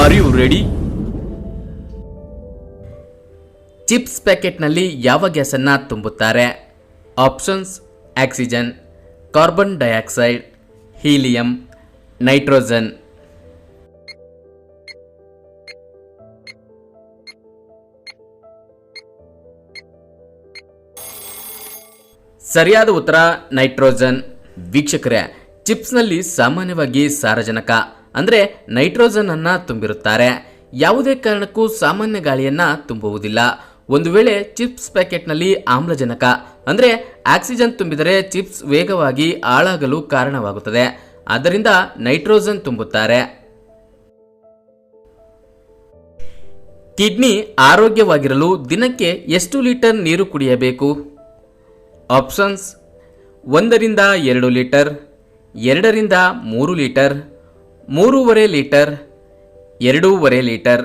R you ready? Chips ಪ್ಯಾಕೆಟ್ನಲ್ಲಿ ಯಾವ ಗ್ಯಾಸನ್ನು ತುಂಬುತ್ತಾರೆ? Options: oxygen, carbon dioxide, helium, nitrogen. ಸರಿಯಾದ ಉತ್ತರ ನೈಟ್ರೋಜನ್. ವೀಕ್ಷಕರೇ, ಚಿಪ್ಸ್ನಲ್ಲಿ ಸಾಮಾನ್ಯವಾಗಿ ಸಾರಜನಕ ಅಂದರೆ ನೈಟ್ರೋಜನ್ ಅನ್ನ ತುಂಬಿರುತ್ತಾರೆ. ಯಾವುದೇ ಕಾರಣಕ್ಕೂ ಸಾಮಾನ್ಯ ಗಾಳಿಯನ್ನ ತುಂಬುವುದಿಲ್ಲ. ಒಂದು ವೇಳೆ ಚಿಪ್ಸ್ ಪ್ಯಾಕೆಟ್ನಲ್ಲಿ ಆಮ್ಲಜನಕ ಅಂದರೆ ಆಕ್ಸಿಜನ್ ತುಂಬಿದರೆ ಚಿಪ್ಸ್ ವೇಗವಾಗಿ ಹಾಳಾಗಲು ಕಾರಣವಾಗುತ್ತದೆ. ಆದ್ದರಿಂದ ನೈಟ್ರೋಜನ್ ತುಂಬುತ್ತಾರೆ. ಕಿಡ್ನಿ ಆರೋಗ್ಯವಾಗಿರಲು ದಿನಕ್ಕೆ ಎಷ್ಟು ಲೀಟರ್ ನೀರು ಕುಡಿಯಬೇಕು? ಆಪ್ಷನ್ಸ್: 1 ರಿಂದ 2 ಲೀಟರ್, 2 ರಿಂದ 3 ಲೀಟರ್, 3.5 ಲೀಟರ್, 2.5 ಲೀಟರ್.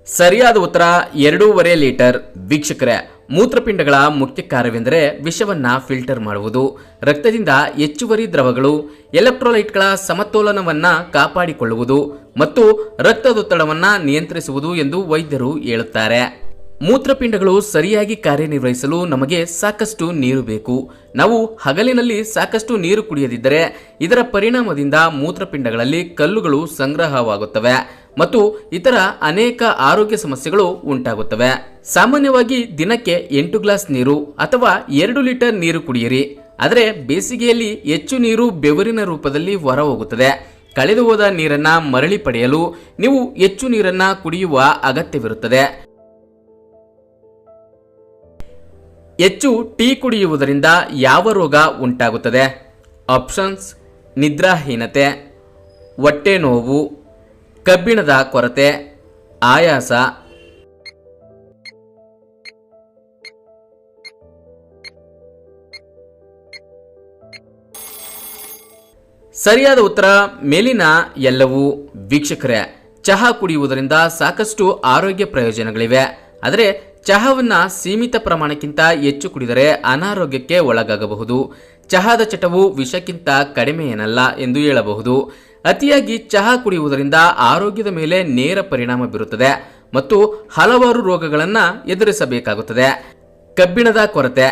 ಸರಿಯಾದ ಉತ್ತರ 2.5 ಲೀಟರ್. ವೀಕ್ಷಕರೇ, ಮೂತ್ರಪಿಂಡಗಳ ಮುಖ್ಯ ಕಾರ್ಯವೆಂದರೆ ವಿಷವನ್ನ ಫಿಲ್ಟರ್ ಮಾಡುವುದು, ರಕ್ತದಿಂದ ಹೆಚ್ಚುವರಿ ದ್ರವಗಳು, ಎಲೆಕ್ಟ್ರೋಲೈಟ್ಗಳ ಸಮತೋಲನವನ್ನ ಕಾಪಾಡಿಕೊಳ್ಳುವುದು ಮತ್ತು ರಕ್ತದೊತ್ತಡವನ್ನ ನಿಯಂತ್ರಿಸುವುದು ಎಂದು ವೈದ್ಯರು ಹೇಳುತ್ತಾರೆ. ಮೂತ್ರಪಿಂಡಗಳು ಸರಿಯಾಗಿ ಕಾರ್ಯನಿರ್ವಹಿಸಲು ನಮಗೆ ಸಾಕಷ್ಟು ನೀರು ಬೇಕು. ನಾವು ಹಗಲಿನಲ್ಲಿ ಸಾಕಷ್ಟು ನೀರು ಕುಡಿಯದಿದ್ದರೆ ಇದರ ಪರಿಣಾಮದಿಂದ ಮೂತ್ರಪಿಂಡಗಳಲ್ಲಿ ಕಲ್ಲುಗಳು ಸಂಗ್ರಹವಾಗುತ್ತವೆ ಮತ್ತು ಇತರ ಅನೇಕ ಆರೋಗ್ಯ ಸಮಸ್ಯೆಗಳು ಉಂಟಾಗುತ್ತವೆ. ಸಾಮಾನ್ಯವಾಗಿ ದಿನಕ್ಕೆ 8 ಗ್ಲಾಸ್ ನೀರು ಅಥವಾ 2 ಲೀಟರ್ ನೀರು ಕುಡಿಯಿರಿ. ಆದರೆ ಬೇಸಿಗೆಯಲ್ಲಿ ಹೆಚ್ಚು ನೀರು ಬೆವರಿನ ರೂಪದಲ್ಲಿ ಹೊರ ಹೋಗುತ್ತದೆ. ಕಳೆದು ಹೋದ ನೀರನ್ನ ಮರಳಿ ಪಡೆಯಲು ನೀವು ಹೆಚ್ಚು ನೀರನ್ನ ಕುಡಿಯುವ ಅಗತ್ಯವಿರುತ್ತದೆ. ಹೆಚ್ಚು ಟೀ ಕುಡಿಯುವುದರಿಂದ ಯಾವ ರೋಗ ಉಂಟಾಗುತ್ತದೆ? ಆಪ್ಷನ್ಸ್: ನಿದ್ರಾಹೀನತೆ, ಹೊಟ್ಟೆ ನೋವು, ಕಬ್ಬಿಣದ ಕೊರತೆ, ಆಯಾಸ. ಸರಿಯಾದ ಉತ್ತರ ಮೇಲಿನ ಎಲ್ಲವೂ. ವೀಕ್ಷಕರೇ, ಚಹಾ ಕುಡಿಯುವುದರಿಂದ ಸಾಕಷ್ಟು ಆರೋಗ್ಯ ಪ್ರಯೋಜನಗಳಿವೆ. ಆದರೆ ಚಹಾವನ್ನ ಸೀಮಿತ ಪ್ರಮಾಣಕ್ಕಿಂತ ಹೆಚ್ಚು ಕುಡಿದರೆ ಅನಾರೋಗ್ಯಕ್ಕೆ ಒಳಗಾಗಬಹುದು. ಚಹಾದ ಚಟವು ವಿಷಕ್ಕಿಂತ ಕಡಿಮೆ ಏನಲ್ಲ ಎಂದು ಹೇಳಬಹುದು. ಅತಿಯಾಗಿ ಚಹಾ ಕುಡಿಯುವುದರಿಂದ ಆರೋಗ್ಯದ ಮೇಲೆ ನೇರ ಪರಿಣಾಮ ಬೀರುತ್ತದೆ ಮತ್ತು ಹಲವಾರು ರೋಗಗಳನ್ನು ಎದುರಿಸಬೇಕಾಗುತ್ತದೆ. ಕಬ್ಬಿಣದ ಕೊರತೆ: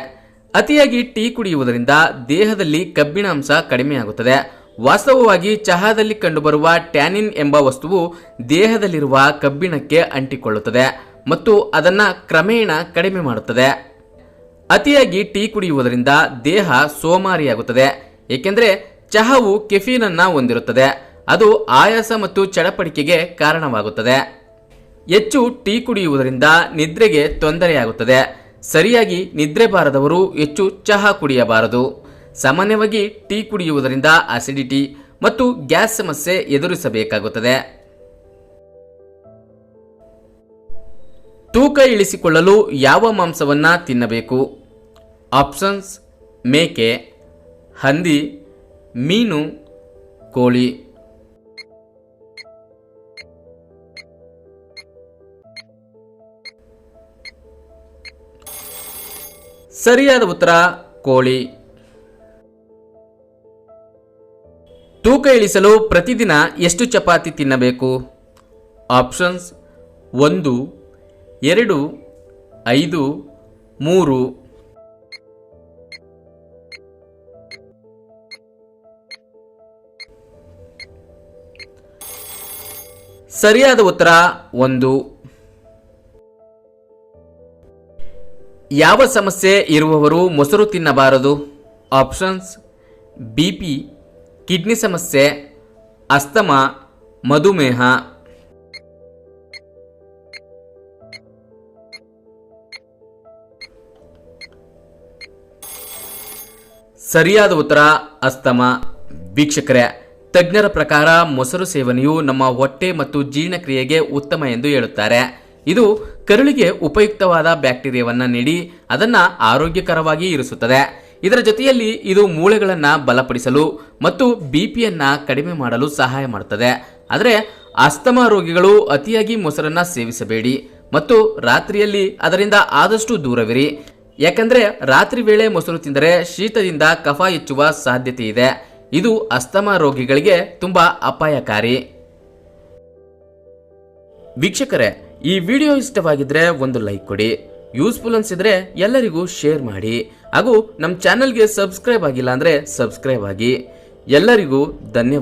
ಅತಿಯಾಗಿ ಟೀ ಕುಡಿಯುವುದರಿಂದ ದೇಹದಲ್ಲಿ ಕಬ್ಬಿಣ ಅಂಶ ಕಡಿಮೆಯಾಗುತ್ತದೆ. ವಾಸ್ತವವಾಗಿ ಚಹಾದಲ್ಲಿ ಕಂಡುಬರುವ ಟ್ಯಾನಿನ್ ಎಂಬ ವಸ್ತುವು ದೇಹದಲ್ಲಿರುವ ಕಬ್ಬಿಣಕ್ಕೆ ಅಂಟಿಕೊಳ್ಳುತ್ತದೆ ಮತ್ತು ಅದನ್ನು ಕ್ರಮೇಣ ಕಡಿಮೆ ಮಾಡುತ್ತದೆ. ಅತಿಯಾಗಿ ಟೀ ಕುಡಿಯುವುದರಿಂದ ದೇಹ ಸೋಮಾರಿಯಾಗುತ್ತದೆ, ಏಕೆಂದರೆ ಚಹಾವು ಕೆಫೀನ್ ಅನ್ನು ಹೊಂದಿರುತ್ತದೆ. ಅದು ಆಯಾಸ ಮತ್ತು ಚಡಪಡಿಕೆಗೆ ಕಾರಣವಾಗುತ್ತದೆ. ಹೆಚ್ಚು ಟೀ ಕುಡಿಯುವುದರಿಂದ ನಿದ್ರೆಗೆ ತೊಂದರೆಯಾಗುತ್ತದೆ. ಸರಿಯಾಗಿ ನಿದ್ರೆ ಬಾರದವರು ಹೆಚ್ಚು ಚಹಾ ಕುಡಿಯಬಾರದು. ಸಾಮಾನ್ಯವಾಗಿ ಟೀ ಕುಡಿಯುವುದರಿಂದ ಅಸಿಡಿಟಿ ಮತ್ತು ಗ್ಯಾಸ್ ಸಮಸ್ಯೆ ಎದುರಿಸಬೇಕಾಗುತ್ತದೆ. ತೂಕ ಇಳಿಸಿಕೊಳ್ಳಲು ಯಾವ ಮಾಂಸವನ್ನ ತಿನ್ನಬೇಕು? ಆಪ್ಷನ್ಸ್: ಮೇಕೆ, ಹಂದಿ, ಮೀನು, ಕೋಳಿ. ಸರಿಯಾದ ಉತ್ತರ ಕೋಳಿ. ತೂಕ ಇಳಿಸಲು ಪ್ರತಿದಿನ ಎಷ್ಟು ಚಪಾತಿ ತಿನ್ನಬೇಕು? ಆಪ್ಷನ್ಸ್: 1, 2, 5, 3. ಸರಿಯಾದ ಉತ್ತರ 1. ಯಾವ ಸಮಸ್ಯೆ ಇರುವವರು ಮೊಸರು ತಿನ್ನಬಾರದು? ಆಪ್ಷನ್ಸ್: ಬಿಪಿ, ಕಿಡ್ನಿ ಸಮಸ್ಯೆ, ಅಸ್ತಮಾ, ಮಧುಮೇಹ. ಸರಿಯಾದ ಉತ್ತರ ಅಸ್ತಮಾ. ವೀಕ್ಷಕರೇ, ತಜ್ಞರ ಪ್ರಕಾರ ಮೊಸರು ಸೇವನೆಯು ನಮ್ಮ ಹೊಟ್ಟೆ ಮತ್ತು ಜೀರ್ಣಕ್ರಿಯೆಗೆ ಉತ್ತಮ ಎಂದು ಹೇಳುತ್ತಾರೆ. ಇದು ಕರುಳಿಗೆ ಉಪಯುಕ್ತವಾದ ಬ್ಯಾಕ್ಟೀರಿಯಾವನ್ನು ನೀಡಿ ಅದನ್ನು ಆರೋಗ್ಯಕರವಾಗಿ ಇರಿಸುತ್ತದೆ. ಇದರ ಜೊತೆಯಲ್ಲಿ ಇದು ಮೂಳೆಗಳನ್ನು ಬಲಪಡಿಸಲು ಮತ್ತು ಬಿಪಿಯನ್ನು ಕಡಿಮೆ ಮಾಡಲು ಸಹಾಯ ಮಾಡುತ್ತದೆ. ಆದರೆ ಅಸ್ತಮಾ ರೋಗಿಗಳು ಅತಿಯಾಗಿ ಮೊಸರನ್ನು ಸೇವಿಸಬೇಡಿ ಮತ್ತು ರಾತ್ರಿಯಲ್ಲಿ ಅದರಿಂದ ಆದಷ್ಟು ದೂರವಿರಿ. ಯಾಕಂದ್ರೆ ರಾತ್ರಿ ವೇಳೆ ಮೊಸರು ತಿಂದರೆ ಶೀತದಿಂದ ಕಫ ಹೆಚ್ಚುವ ಸಾಧ್ಯತೆ ಇದೆ. ಇದು ಅಸ್ತಮಾ ರೋಗಿಗಳಿಗೆ ತುಂಬಾ ಅಪಾಯಕಾರಿ. ವೀಕ್ಷಕರೇ, ಈ ವಿಡಿಯೋ ಇಷ್ಟವಾಗಿದ್ರೆ ಒಂದು ಲೈಕ್ ಕೊಡಿ, ಯೂಸ್ಫುಲ್ ಅನ್ಸಿದ್ರೆ ಎಲ್ಲರಿಗೂ ಶೇರ್ ಮಾಡಿ, ಹಾಗೂ ನಮ್ಮ ಚಾನೆಲ್ಗೆ ಸಬ್ಸ್ಕ್ರೈಬ್ ಆಗಿಲ್ಲ ಅಂದ್ರೆ ಸಬ್ಸ್ಕ್ರೈಬ್ ಆಗಿ. ಎಲ್ಲರಿಗೂ ಧನ್ಯವಾದ.